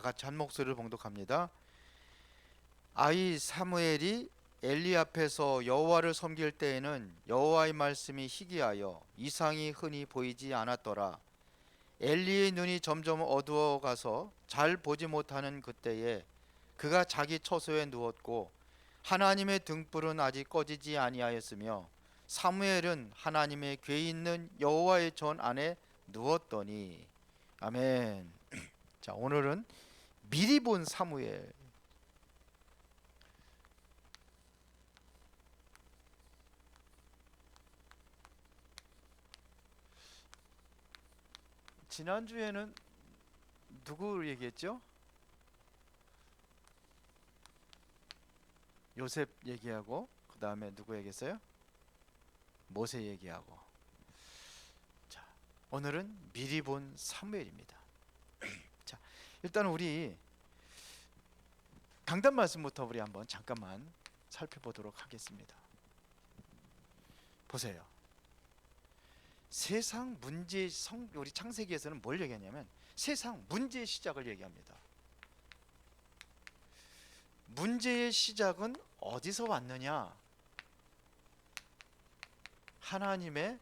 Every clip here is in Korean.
같이 한 목소리를 봉독합니다. 아이 사무엘이 엘리 앞에서 여호와를 섬길 때에는 여호와의 말씀이 희귀하여 이상이 흔히 보이지 않았더라. 엘리의 눈이 점점 어두워 가서 잘 보지 못하는 그때에 그가 자기 처소에 누웠고 하나님의 등불은 아직 꺼지지 아니하였으며 사무엘은 하나님의 궤 있는 여호와의 전 안에 누웠더니. 아멘. 자, 오늘은 미리 본 사무엘. 지난주에는 누구 얘기했죠? 요셉 얘기하고 그 다음에 누구 얘기했어요? 모세 얘기하고. 자, 오늘은 미리 본 사무엘입니다. 자, 일단 우리 강단 말씀부터 우리 한번 잠깐만 살펴보도록 하겠습니다. 보세요. 세상 문제의 우리 창세기에서는 뭘 얘기하냐면 세상 문제의 시작을 얘기합니다. 문제의 시작은 어디서 왔느냐? 하나님의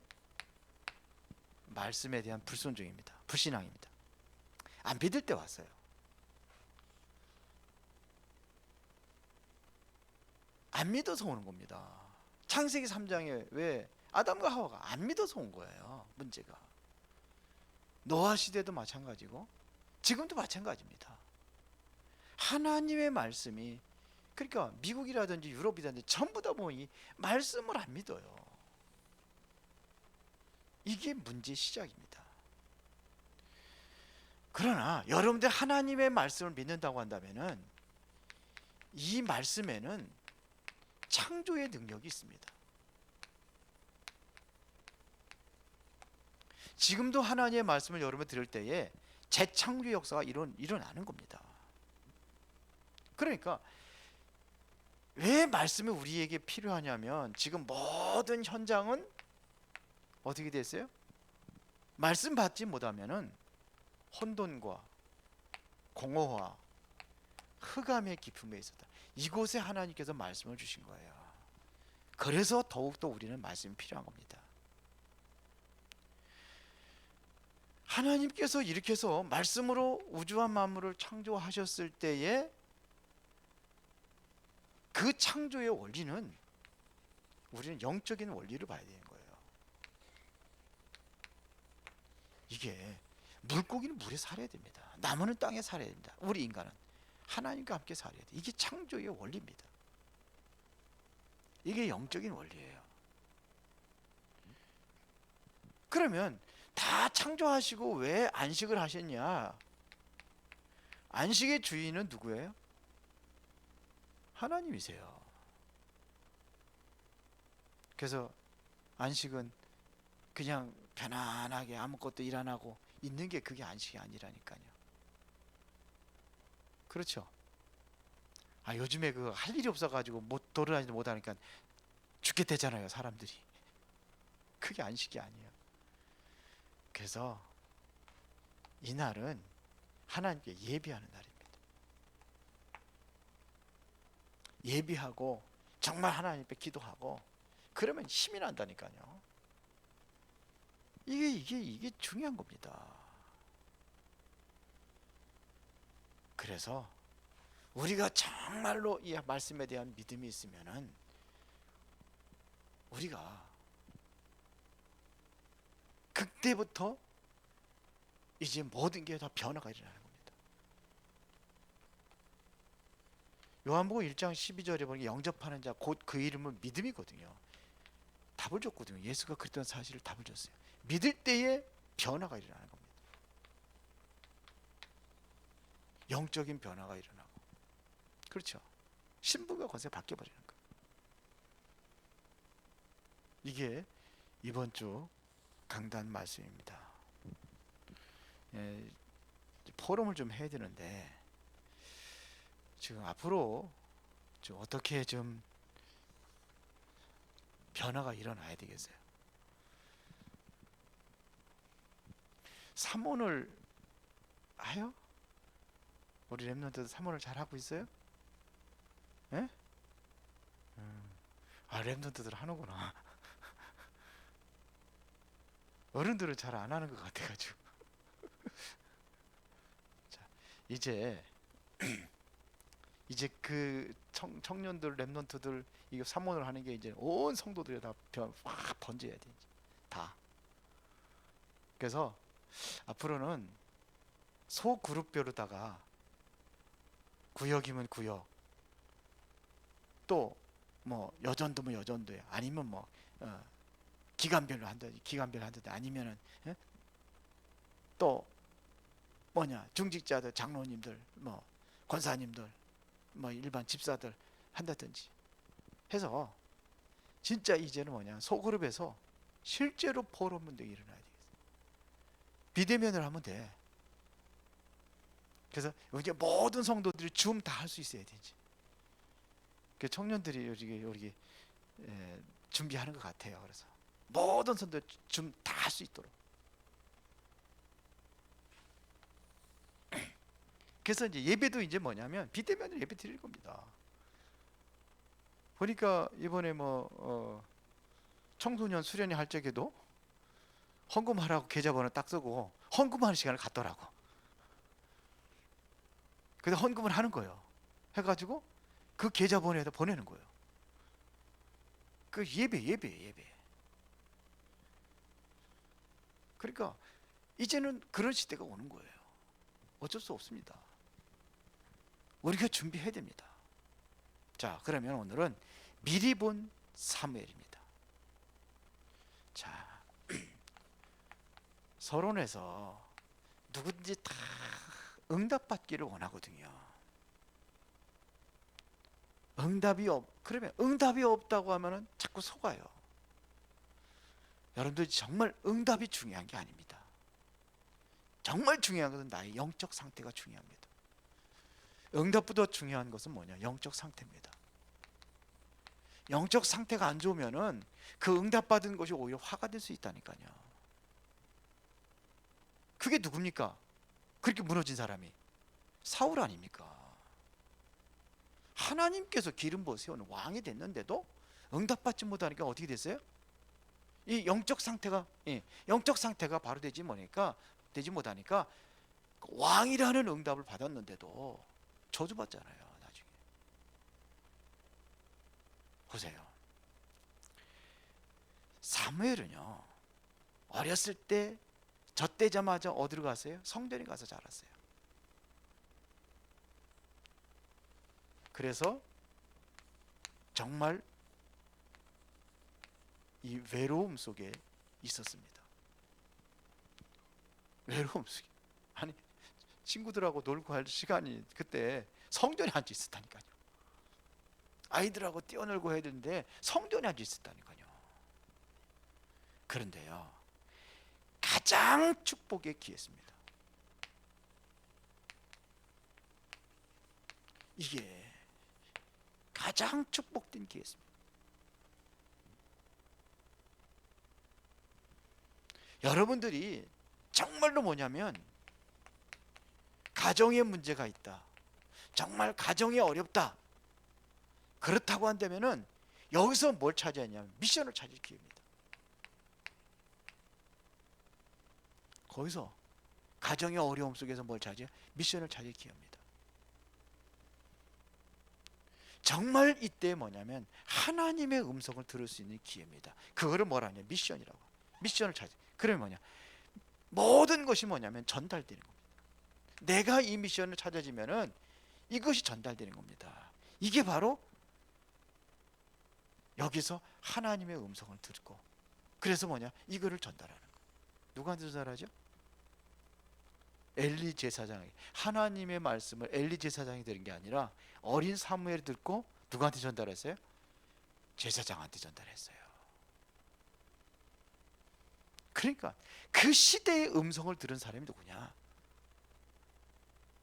말씀에 대한 불순종입니다. 불신앙입니다. 안 믿을 때 왔어요. 안 믿어서 오는 겁니다. 창세기 3장에 왜 아담과 하와가 안 믿어서 온 거예요. 문제가. 노아 시대도 마찬가지고 지금도 마찬가지입니다. 하나님의 말씀이, 그러니까 미국이라든지 유럽이라든지 전부 다 보니 말씀을 안 믿어요. 이게 문제의 시작입니다. 그러나 여러분들 하나님의 말씀을 믿는다고 한다면은 이 말씀에는 창조의 능력이 있습니다. 지금도 하나님의 말씀을 여러분 들을 때에 재창조 역사가 일어나는 겁니다. 그러니까 왜 말씀이 우리에게 필요하냐면 지금 모든 현장은 어떻게 됐어요? 말씀 받지 못하면은 혼돈과 공허와 흑암의 깊음에 있었다. 이곳에 하나님께서 말씀을 주신 거예요. 그래서 더욱더 우리는 말씀이 필요한 겁니다. 하나님께서 이렇게 해서 말씀으로 우주와 만물을 창조하셨을 때에 그 창조의 원리는 우리는 영적인 원리를 봐야 되는 거예요. 이게 물고기는 물에 살아야 됩니다. 나무는 땅에 살아야 됩니다. 우리 인간은 하나님과 함께 살아야 돼. 이게 창조의 원리입니다. 이게 영적인 원리예요. 그러면 다 창조하시고 왜 안식을 하셨냐? 안식의 주인은 누구예요? 하나님이세요. 그래서 안식은 그냥 편안하게 아무것도 일 안 하고 있는 게 그게 안식이 아니라니까요. 그렇죠? 요즘에 그 할 일이 없어가지고 못 돌아다니지 못하니까 죽겠대잖아요, 사람들이. 그게 안식이 아니에요. 그래서 이날은 하나님께 예비하는 날입니다. 예비하고 정말 하나님 앞에 기도하고 그러면 힘이 난다니까요. 이게 중요한 겁니다. 그래서 우리가 정말로 이 말씀에 대한 믿음이 있으면은 우리가 그때부터 이제 모든 게 다 변화가 일어나는 겁니다. 요한복음 1장 12절에 보니까 영접하는 자 곧 그 이름은 믿음이거든요. 답을 줬거든요. 예수가 그랬던 사실을 답을 줬어요. 믿을 때에 변화가 일어나는 겁니다. 영적인 변화가 일어나고. 그렇죠. 신분과 권세가 바뀌어버리는 거예요. 이게 이번 주 강단 말씀입니다. 포럼을 좀 해야 되는데 지금 앞으로 좀 어떻게 좀 변화가 일어나야 되겠어요. 삼원을 하여 우리 렘넌트들 사모를 잘 하고 있어요? 예? 아, 렘넌트들 하는구나. 어른들은 잘 안 하는 것 같아가지고. 자, 이제 그 청년들 렘넌트들 이거 사모를 하는 게 이제 온 성도들에 다확 번져야 돼. 이제. 다. 그래서 앞으로는 소그룹별로다가 구역이면 구역, 또 뭐 여전도면 여전도에, 아니면 뭐 기간별로 한다, 기간별로 한다, 아니면은 예? 또 뭐냐, 중직자들, 장로님들, 뭐 권사님들, 뭐 일반 집사들 한다든지 해서, 진짜 이제는 뭐냐, 소그룹에서 실제로 포럼 운동이 일어나야 되겠어. 비대면을 하면 돼. 그래서 이제 모든 성도들이 줌 다 할 수 있어야 되지. 그 청년들이 우리 준비하는 것 같아요. 그래서 모든 성도들 줌 다 할 수 있도록. 그래서 이제 예배도 이제 뭐냐면 비대면으로 예배 드릴 겁니다. 보니까 이번에 뭐 청소년 수련회 할 적에도 헌금하라고 계좌번호 딱 쓰고 헌금하는 시간을 갖더라고. 그래서 헌금을 하는 거예요. 해가지고 그 계좌번호에다 보내는 거예요. 그 예배. 그러니까 이제는 그런 시대가 오는 거예요. 어쩔 수 없습니다. 우리가 준비해야 됩니다. 자, 그러면 오늘은 미리 본 사무엘입니다. 자, 서론에서 누구든지 다 응답받기를 원하거든요. 그러면 응답이 없다고 하면은 자꾸 속아요. 여러분들 정말 응답이 중요한 게 아닙니다. 정말 중요한 것은 나의 영적 상태가 중요합니다. 응답보다 중요한 것은 뭐냐? 영적 상태입니다. 영적 상태가 안 좋으면은 그 응답받은 것이 오히려 화가 될 수 있다니까요. 그게 누굽니까? 그렇게 무너진 사람이 사울 아닙니까? 하나님께서 기름 부어 세우는 왕이 됐는데도 응답받지 못하니까 어떻게 됐어요? 이 영적 상태가 바로 되지 못하니까 왕이라는 응답을 받았는데도 저주받잖아요. 나중에 보세요. 사무엘은요, 어렸을 때 젖되자마자 어디로 갔어요? 성전에 가서 자랐어요. 그래서 정말 이 외로움 속에 있었습니다. 외로움 속에. 아니, 친구들하고 놀고 할 시간이 그때 성전에 앉아 있었다니까요. 아이들하고 뛰어놀고 해야 되는데 성전에 앉아 있었다니까요. 그런데요, 가장 축복의 기회였습니다. 이게 가장 축복된 기회였습니다. 여러분들이 정말로 뭐냐면 가정에 문제가 있다, 정말 가정이 어렵다, 그렇다고 한다면은 여기서 뭘 찾아야 하냐면 미션을 찾을 기회입니다. 거기서 가정의 어려움 속에서 뭘 찾아요? 미션을 찾을 기회입니다. 정말 이때 뭐냐면 하나님의 음성을 들을 수 있는 기회입니다. 그거를 뭐라 하냐? 미션이라고. 미션을 찾아. 그러면 뭐냐? 모든 것이 뭐냐면 전달되는 겁니다. 내가 이 미션을 찾아지면은 이것이 전달되는 겁니다. 이게 바로 여기서 하나님의 음성을 듣고, 그래서 뭐냐? 이거를 전달하는 거예요. 누구한테 전달하죠? 엘리 제사장에게. 하나님의 말씀을 엘리 제사장이 들은 게 아니라 어린 사무엘이 듣고 누구한테 전달했어요? 제사장한테 전달했어요. 그러니까 그 시대의 음성을 들은 사람이 누구냐?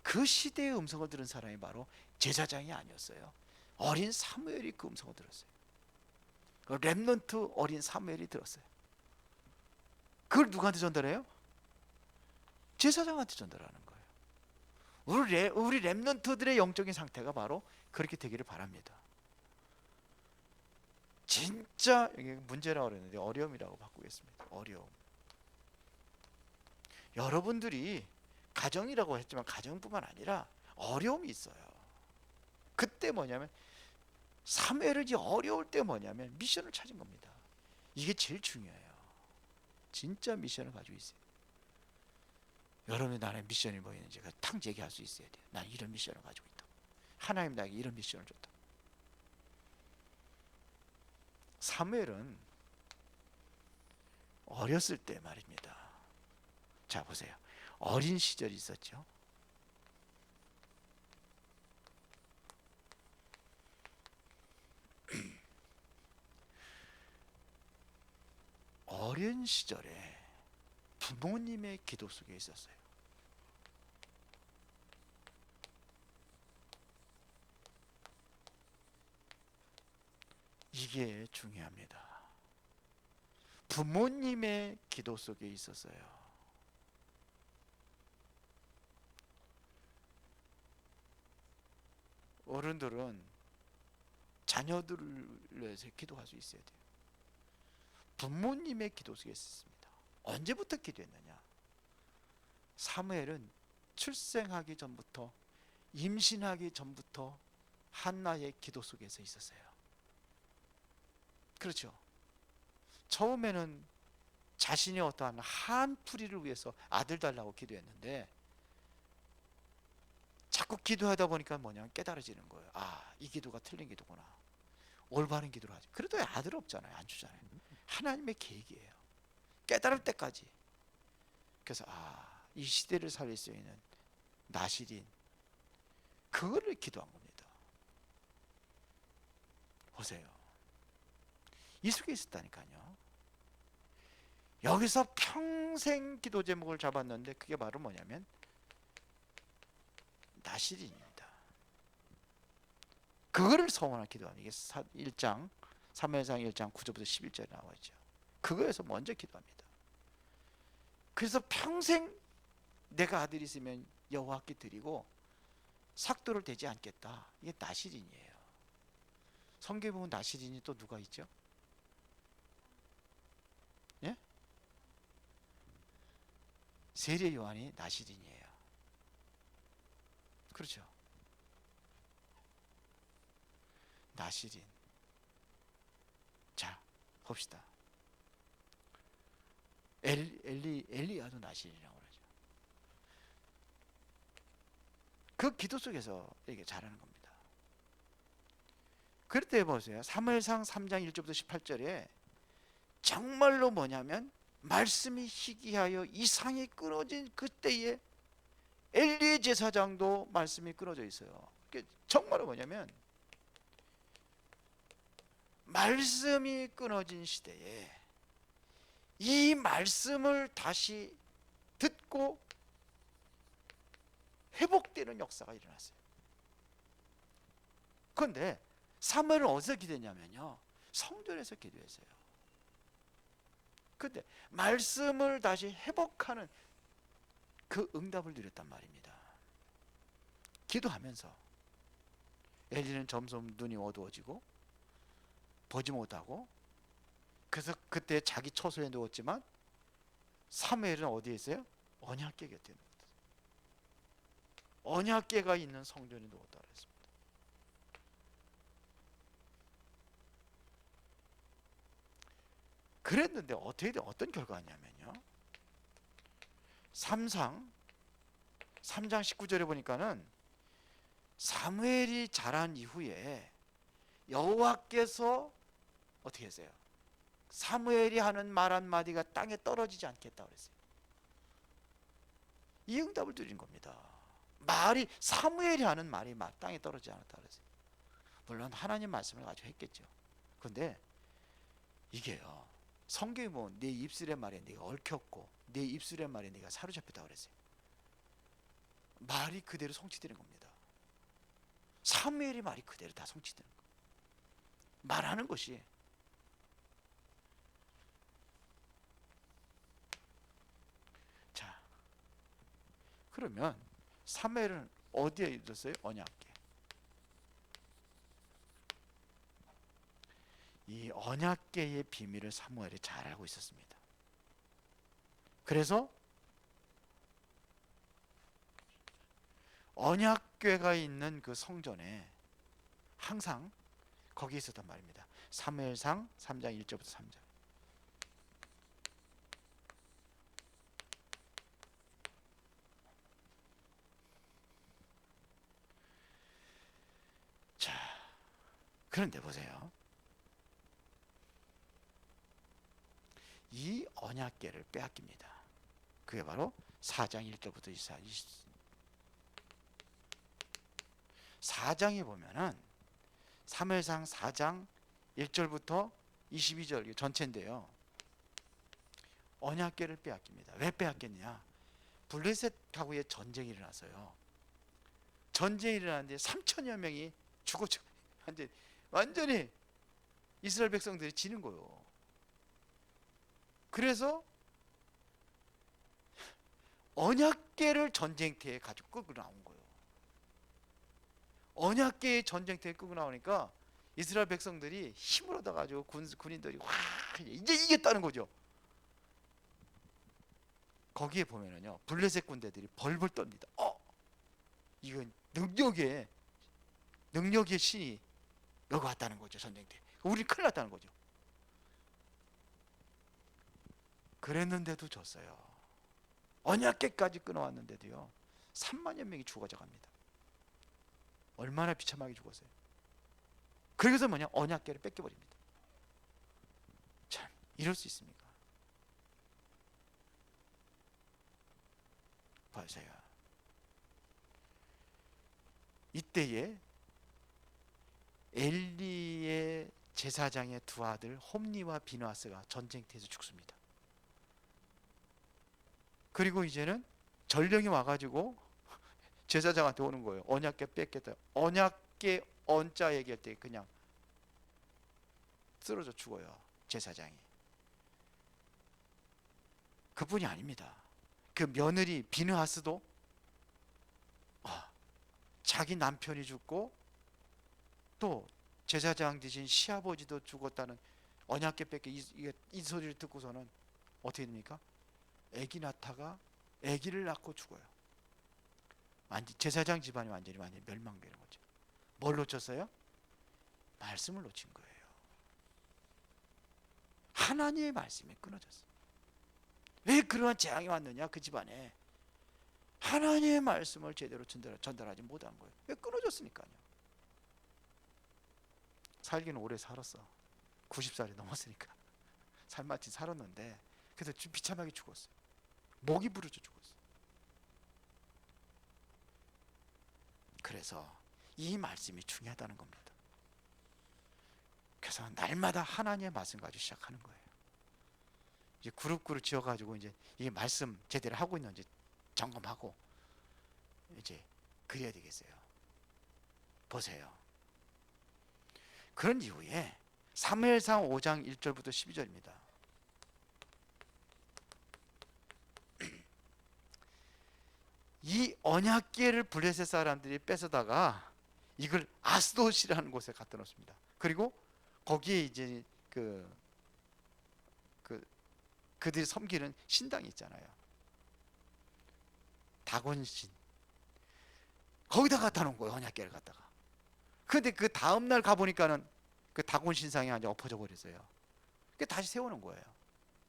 그 시대의 음성을 들은 사람이 바로 제사장이 아니었어요. 어린 사무엘이 그 음성을 들었어요. 그 렘넌트 어린 사무엘이 들었어요. 그걸 누구한테 전달해요? 제사장한테 전달하는 거예요. 우리 렘넌트들의 영적인 상태가 바로 그렇게 되기를 바랍니다. 진짜 이게 문제라고 그랬는데 어려움이라고 바꾸겠습니다. 어려움. 여러분들이 가정이라고 했지만 가정뿐만 아니라 어려움이 있어요. 그때 뭐냐면 사무엘이 어려울 때 뭐냐면 미션을 찾은 겁니다. 이게 제일 중요해요. 진짜 미션을 가지고 있어요. 여러분이 나의 미션이 뭐 있는지 탁 얘기할 수 있어야 돼요. 난 이런 미션을 가지고 있다. 하나님 나에게 이런 미션을 줬다. 사무엘은 어렸을 때 말입니다. 자 보세요. 어린 시절이 있었죠. 어린 시절에 부모님의 기도 속에 있었어요. 이게 중요합니다. 부모님의 기도 속에 있었어요. 어른들은 자녀들을 위해서 기도할 수 있어야 돼요. 부모님의 기도 속에 있었습니다. 언제부터 기도했느냐? 사무엘은 출생하기 전부터, 임신하기 전부터 한나의 기도 속에서 있었어요. 그렇죠. 처음에는 자신이 어떠한 한풀이를 위해서 아들 달라고 기도했는데 자꾸 기도하다 보니까 뭐냐면 깨달아지는 거예요. 아, 이 기도가 틀린 기도구나. 올바른 기도를 하지. 그래도 아들 없잖아요. 안 주잖아요. 하나님의 계획이에요. 깨달을 때까지. 그래서 이 시대를 살릴 수 있는 나실인 그거를 기도한 겁니다. 보세요. 이 속에 있었다니까요. 여기서 평생 기도 제목을 잡았는데 그게 바로 뭐냐면 나실인입니다. 그거를 소원할 기도하는 이게 1장 사무엘상 1장 9절부터 11절에 나와 있죠. 그거에서 먼저 기도합니다. 그래서 평생 내가 아들이 있으면 여호와께 드리고 삭도를 대지 않겠다. 이게 나실인이에요. 성경에 보면 나실인이 또 누가 있죠? 예? 세례 요한이 나실인이에요. 그렇죠. 나실인. 자, 봅시다. 엘리야도 나실이라고 그러죠. 그 기도 속에서 이렇게 잘하는 겁니다. 그럴 때 보세요. 사무엘상 3장 1절부터 18절에 정말로 뭐냐면 말씀이 희귀하여 이상이 끊어진 그때에 엘리의 제사장도 말씀이 끊어져 있어요. 정말로 뭐냐면 말씀이 끊어진 시대에 이 말씀을 다시 듣고 회복되는 역사가 일어났어요. 그런데 사무엘은 어디서 기도했냐면요, 성전에서 기도했어요. 그런데 말씀을 다시 회복하는 그 응답을 누렸단 말입니다. 기도하면서 엘리는 점점 눈이 어두워지고 보지 못하고, 그래서 그때 자기 처소에 누웠지만 사무엘은 어디에 있어요? 언약궤 곁에 누웠어요. 언약궤가 있는 성전에 누웠다 그랬습니다. 그랬는데 어떤 결과냐면요, 3장 19절에 보니까는 사무엘이 자란 이후에 여호와께서 어떻게 했어요? 사무엘이 하는 말 한마디가 땅에 떨어지지 않겠다 그랬어요. 이 응답을 드린 겁니다. 사무엘이 하는 말이 땅에 떨어지지 않았다 그랬어요. 물론 하나님 말씀을 가지고 했겠죠. 그런데 이게요, 성경에 보면 내 입술의 말에 네가 얽혔고 내 입술의 말에 네가 사로잡혔다 그랬어요. 말이 그대로 성취되는 겁니다. 사무엘의 말이 그대로 다 성취되는 거예요. 말하는 것이. 자, 그러면 사무엘은 어디에 있었어요? 언약궤. 이 언약궤의 비밀을 사무엘이 잘 알고 있었습니다. 그래서 언약궤가 있는 그 성전에 항상 거기 있었단 말입니다. 사무엘상 3장 1절부터 3절. 자, 그런데 보세요. 이 언약궤를 빼앗깁니다. 그게 바로 4장 1절부터 4장에 보면은 사무엘상 4장 1절부터 22절 전체인데요. 언약궤를 빼앗깁니다. 왜 빼앗겼냐? 블레셋 가구에 전쟁이 일어났어요. 전쟁이 일어났는데 3천여 명이 죽었죠. 완전히 이스라엘 백성들이 지는 거예요. 그래서 언약궤를 전쟁터에 가지고 끌고 나온 거예요. 언약궤의 전쟁터에 끌고 나오니까 이스라엘 백성들이 힘을 얻어가지고 군인들이 와 이제 이겼다는 거죠. 거기에 보면은요 블레셋 군대들이 벌벌 떱니다. 이건 능력의 신이 여기 왔다는 거죠. 전쟁터에. 우리 큰일 났다는 거죠. 그랬는데도 졌어요. 언약궤까지 끊어왔는데도요 3만여 명이 죽어져 갑니다. 얼마나 비참하게 죽었어요. 그래서 뭐냐? 언약궤를 뺏겨버립니다. 참 이럴 수 있습니까? 보세요. 이때에 엘리의 제사장의 두 아들 홈니와 비느하스가 전쟁터에서 죽습니다. 그리고 이제는 전령이 와가지고 제사장한테 오는 거예요. 언약궤 뺏겠다. 언약궤 언자 얘기할 때 그냥 쓰러져 죽어요. 제사장이. 그뿐이 아닙니다. 그 며느리 비느하스도 자기 남편이 죽고 또 제사장 대신 시아버지도 죽었다는 언약궤 뺏겨 이 소리를 듣고서는 어떻게 됩니까? 아기 낳다가 아기를 낳고 죽어요. 제사장 집안이 완전히 멸망되는 거죠. 뭘 놓쳤어요? 말씀을 놓친 거예요. 하나님의 말씀이 끊어졌어요. 왜 그러한 재앙이 왔느냐? 그 집안에 하나님의 말씀을 제대로 전달하지 못한 거예요. 왜 끊어졌으니까요. 살기는 오래 살았어. 90살이 넘었으니까 살맛이 살았는데 그래서 좀 비참하게 죽었어요. 목이 부러져 죽었어요. 그래서 이 말씀이 중요하다는 겁니다. 그래서 날마다 하나님의 말씀 가지고 시작하는 거예요. 이제 그룹 지어가지고 이제 이 말씀 제대로 하고 있는지 점검하고 이제 그래야 되겠어요. 보세요. 그런 이후에 사무엘상 5장 1절부터 12절입니다. 이 언약궤를 블레셋 사람들이 뺏어다가 이걸 아스돗이라는 곳에 갖다 놓습니다. 그리고 거기에 이제 그들이 섬기는 신당이 있잖아요. 다곤신. 거기다 갖다 놓은 거예요. 언약궤를 갖다가. 근데 그 다음 날 가보니까는 그 다곤 신상이 완전 엎어져 버렸어요. 그 다시 세우는 거예요.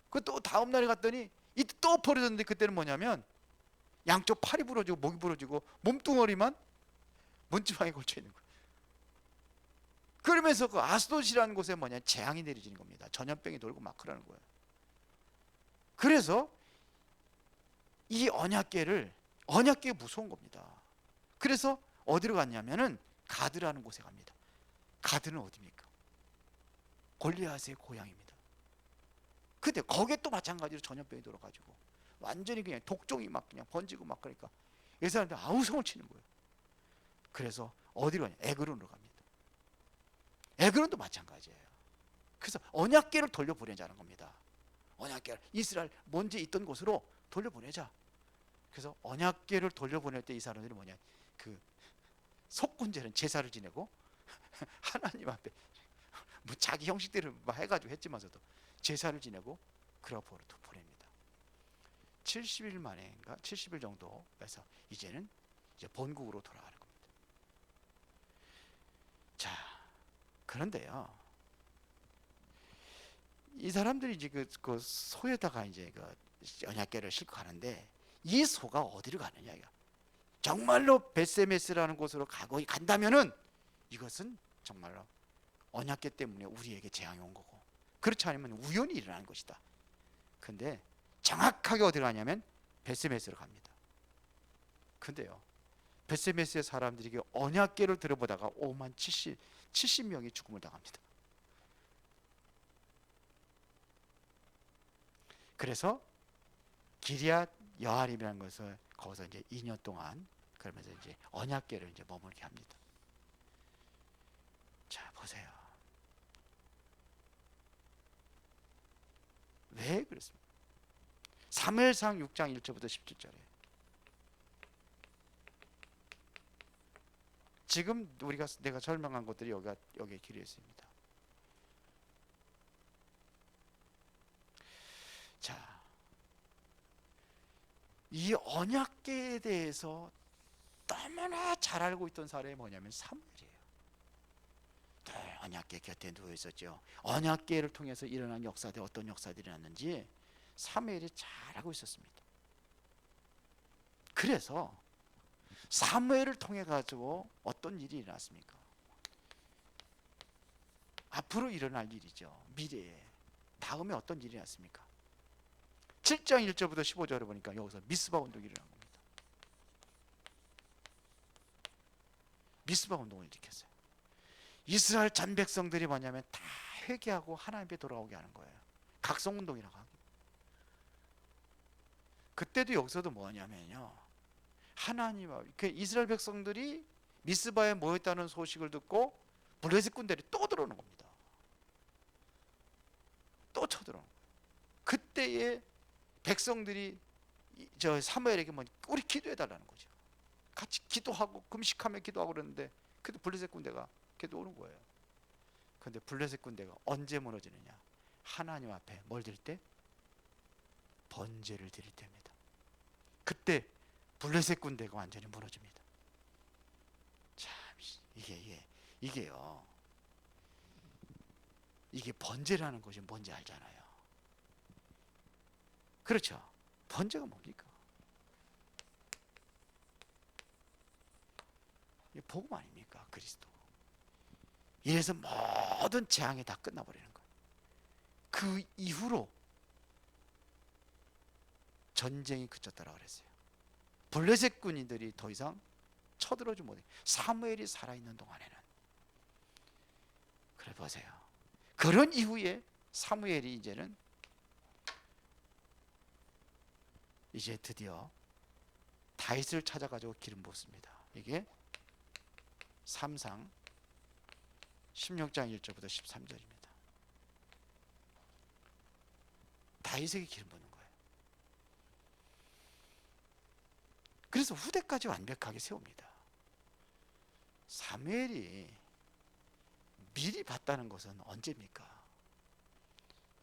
그 또 다음 날에 갔더니 이때 또 엎어졌는데 그때는 뭐냐면 양쪽 팔이 부러지고 목이 부러지고 몸뚱어리만 문지방에 걸쳐 있는 거예요. 그러면서 그 아스돗이라는 곳에 뭐냐 재앙이 내려지는 겁니다. 전염병이 돌고 막 그러는 거예요. 그래서 이 언약궤가 무서운 겁니다. 그래서 어디로 갔냐면은 가드라는 곳에 갑니다. 가드는 어디입니까? 골리앗의 고향입니다. 근데 거기에 또 마찬가지로 전염병이 돌아가지고 완전히 그냥 독종이 막 그냥 번지고 막 그러니까 이 사람들 아우성을 치는 거예요. 그래서 어디로 가냐? 에그론으로 갑니다. 에그론도 마찬가지예요. 그래서 언약궤를 돌려보내자는 겁니다. 언약궤를 이스라엘 먼저 있던 곳으로 돌려보내자. 그래서 언약궤를 돌려보낼 때 이 사람들이 뭐냐? 그 속군제는 제사를 지내고 하나님 앞에 뭐 자기 형식대로 막 해가지고 했지만서도 제사를 지내고 그러고 보냅니다. 70일 만에인가 70일 정도 해서 이제는 이제 본국으로 돌아가는 겁니다. 자, 그런데요, 이 사람들이 이제 그 소에다가 이제 그 언약궤를 싣고 가는데 이 소가 어디를 가느냐, 이거. 정말로 벳세메스라는 곳으로 간다면은 이것은 정말로 언약궤 때문에 우리에게 재앙이 온 거고, 그렇지 않으면 우연히 일어나는 것이다. 근데 정확하게 어디로 가냐면 벳세메스로 갑니다. 근데요, 벳세메스의 사람들에게 언약궤를 들어보다가 5만 70명이 죽음을 당합니다. 그래서 기리앗 여아림이라는 것을 거기서 이제 2년 동안 그러면서 이제 언약궤를 이제 머물게 합니다. 자, 보세요. 왜 그렇습니까? 사무엘상 6장 1절부터 17절에 지금 내가 설명한 것들이 여기에 기록되어 있습니다. 자, 이 언약궤에 대해서 너무나 잘 알고 있던 사람이 뭐냐면 사무엘이에요. 언약궤 곁에 누워 있었죠. 언약궤를 통해서 일어난 역사들, 어떤 역사들이 일어났는지 사무엘이 잘 알고 있었습니다. 그래서 사무엘을 통해 가지고 어떤 일이 일어났습니까? 앞으로 일어날 일이죠. 미래에 다음에 어떤 일이 일어났습니까? 7장 1절부터 15절을 보니까 여기서 미스바 운동이 일어난 겁니다. 미스바 운동을 일으켰어요. 이스라엘 전 백성들이 뭐냐면 다 회개하고 하나님 앞에 돌아오게 하는 거예요. 각성운동이라고 합니다. 그때도 여기서도 뭐냐면요, 하나님, 이스라엘 백성들이 미스바에 모였다는 소식을 듣고 블레셋 군대들이 또 들어오는 겁니다. 또 쳐들어오는 거예요. 그때에 백성들이 저 사무엘에게 우리 기도해달라는 거죠. 같이 기도하고 금식하며 기도하고 그러는데 그때 블레셋 군대가 걔도 오는 거예요. 그런데 블레셋 군대가 언제 무너지느냐? 하나님 앞에 뭘 드릴 때? 번제를 드릴 때입니다. 그때 블레셋 군대가 완전히 무너집니다. 참, 이게요, 이게 번제라는 것이 뭔지 알잖아요. 그렇죠? 번제가 뭡니까? 이게 복음 아닙니까? 그리스도. 이래서 모든 재앙이 다 끝나버리는 거예요. 그 이후로 전쟁이 그쳤다라고 그랬어요. 블레셋 군인들이 더 이상 쳐들어오지 못해. 사무엘이 살아있는 동안에는. 그래 보세요. 그런 이후에 사무엘이 이제 드디어 다윗을 찾아가지고 기름 붓습니다. 이게 3상 16장 1절부터 13절입니다. 다윗에게 기름 붓는 거예요. 그래서 후대까지 완벽하게 세웁니다. 사무엘이 미리 봤다는 것은 언제입니까?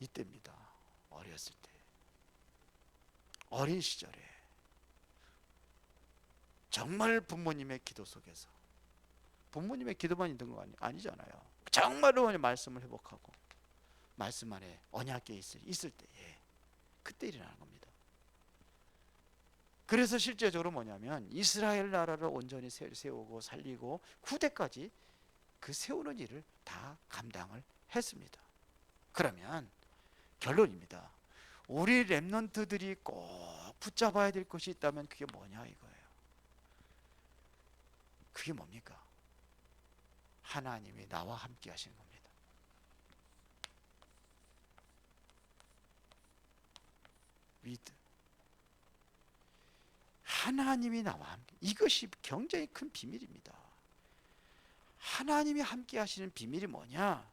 이때입니다. 어렸을 때, 어린 시절에 정말 부모님의 기도 속에서, 부모님의 기도만 있는 거 아니잖아요. 정말로 말씀을 회복하고 말씀 안에 언약궤 있을 때에 그때 일어나는 겁니다. 그래서 실제적으로 뭐냐면 이스라엘 나라를 온전히 세우고 살리고 후대까지 그 세우는 일을 다 감당을 했습니다. 그러면 결론입니다. 우리 렘넌트들이 꼭 붙잡아야 될 것이 있다면 그게 뭐냐 이거예요. 그게 뭡니까? 하나님이 나와 함께 하시는 겁니다. with. 하나님이 나와 함께. 이것이 굉장히 큰 비밀입니다. 하나님이 함께 하시는 비밀이 뭐냐?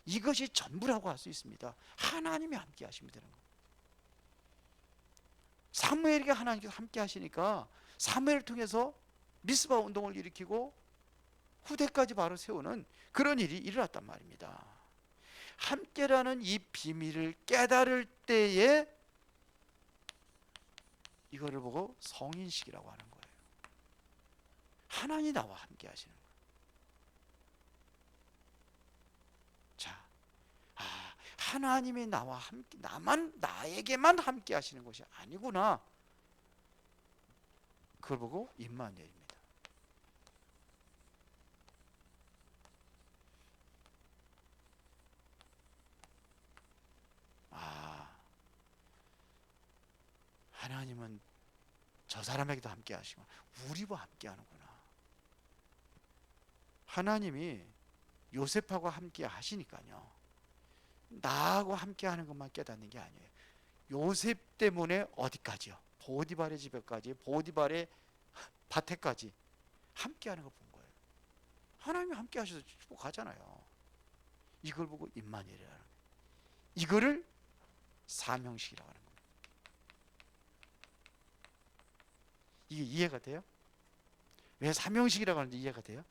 이것이 전부라고 할 수 있습니다. 하나님이 함께 하시면 되는 겁니다. 사무엘에게 하나님께서 함께 하시니까 사무엘을 통해서 미스바 운동을 일으키고 후대까지 바로 세우는 그런 일이 일어났단 말입니다. 함께라는 이 비밀을 깨달을 때에 이거를 보고 성인식이라고 하는 거예요. 하나님이 나와 함께 하시는 거예요. 자, 하나님이 나와 함께, 나에게만 함께 하시는 것이 아니구나. 그걸 보고 임마누엘입니다. 하나님은 저 사람에게도 함께 하시고 우리와 함께 하는구나. 하나님이 요셉하고 함께 하시니까요, 나하고 함께 하는 것만 깨닫는 게 아니에요. 요셉 때문에 어디까지요? 보디발의 집에까지, 보디발의 밭에까지 함께 하는 걸 본 거예요. 하나님이 함께 하셔서 축복하잖아요. 이걸 보고 임마누엘이라는 거예요. 이거를 사명식이라고 하는 거예요. 이게 이해가 돼요? 왜 사명식이라고 하는지 이해가 돼요?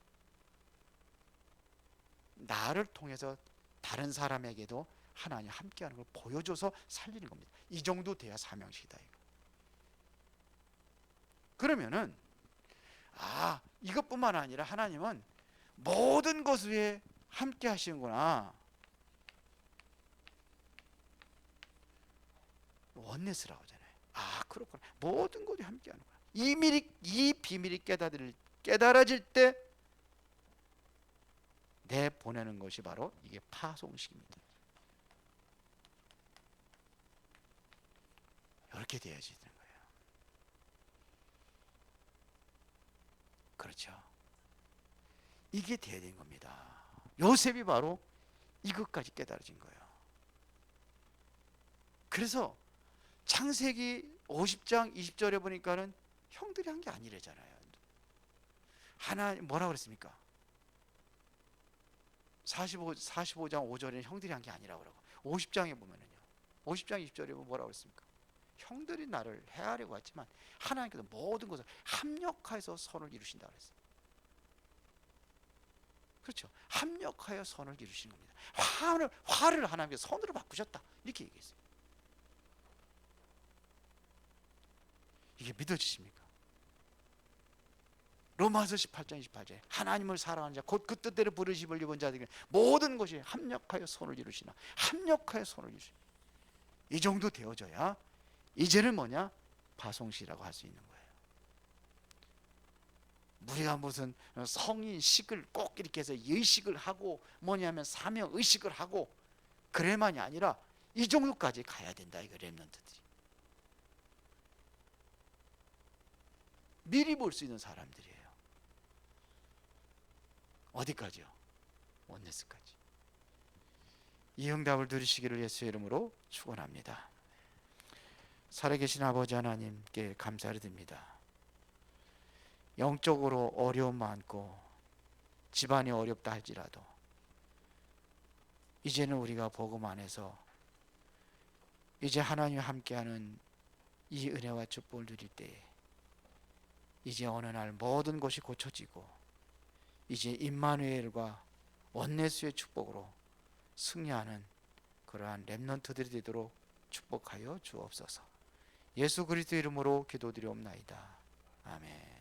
나를 통해서 다른 사람에게도 하나님 함께하는 걸 보여줘서 살리는 겁니다. 이 정도 돼야 사명식이다. 이거. 그러면은 이것뿐만 아니라 하나님은 모든 것 위에 함께 하시는구나. 원네스라고 하잖아요. 그렇구나. 모든 것이 함께 하는구나. 이 비밀이 깨달아질 때 내 보내는 것이 바로 이게 파송식입니다. 이렇게 되어야지 되는 거예요. 그렇죠. 이게 돼야 되는 겁니다. 요셉이 바로 이것까지 깨달아진 거예요. 그래서 창세기 50장 20절에 보니까는 형들이 한 게 아니래잖아요. 하나님 뭐라고 그랬습니까? 45장 5절에는 형들이 한 게 아니라고 그러고, 50장에 보면은요, 50장 20절에 보면 뭐라고 그랬습니까? 형들이 나를 해하려고 했지만 하나님께서 모든 것을 합력하여서 선을 이루신다 그랬어요. 그렇죠. 합력하여 선을 이루시는 겁니다. 화를 하나님께서 선으로 바꾸셨다, 이렇게 얘기했어요. 이게 믿어지십니까? 로마서 18장 28절에 하나님을 사랑하는 자 곧 그 뜻대로 부르심을 입은 자들에게 모든 것이 합력하여 선을 이루시나, 합력하여 선을 이루시나. 이 정도 되어져야 이제는 뭐냐? 파송식이라고 할 수 있는 거예요. 우리가 무슨 성인식을 꼭 이렇게 해서 의식을 하고 뭐냐면 사명의식을 하고 그래만이 아니라 이 정도까지 가야 된다, 이거 렘넌트들이. 미리 볼 수 있는 사람들이에요. 어디까지요? 원네스까지. 이 응답을 누리시기를 예수의 이름으로 축원합니다. 살아계신 아버지 하나님께 감사를 드립니다. 영적으로 어려움 많고 집안이 어렵다 할지라도 이제는 우리가 복음 안에서 이제 하나님과 함께하는 이 은혜와 축복을 누릴 때에 이제 어느 날 모든 것이 고쳐지고 이제 임마누엘과 원네스의 축복으로 승리하는 그러한 렘넌트들이 되도록 축복하여 주옵소서. 예수 그리스도 이름으로 기도드리옵나이다. 아멘.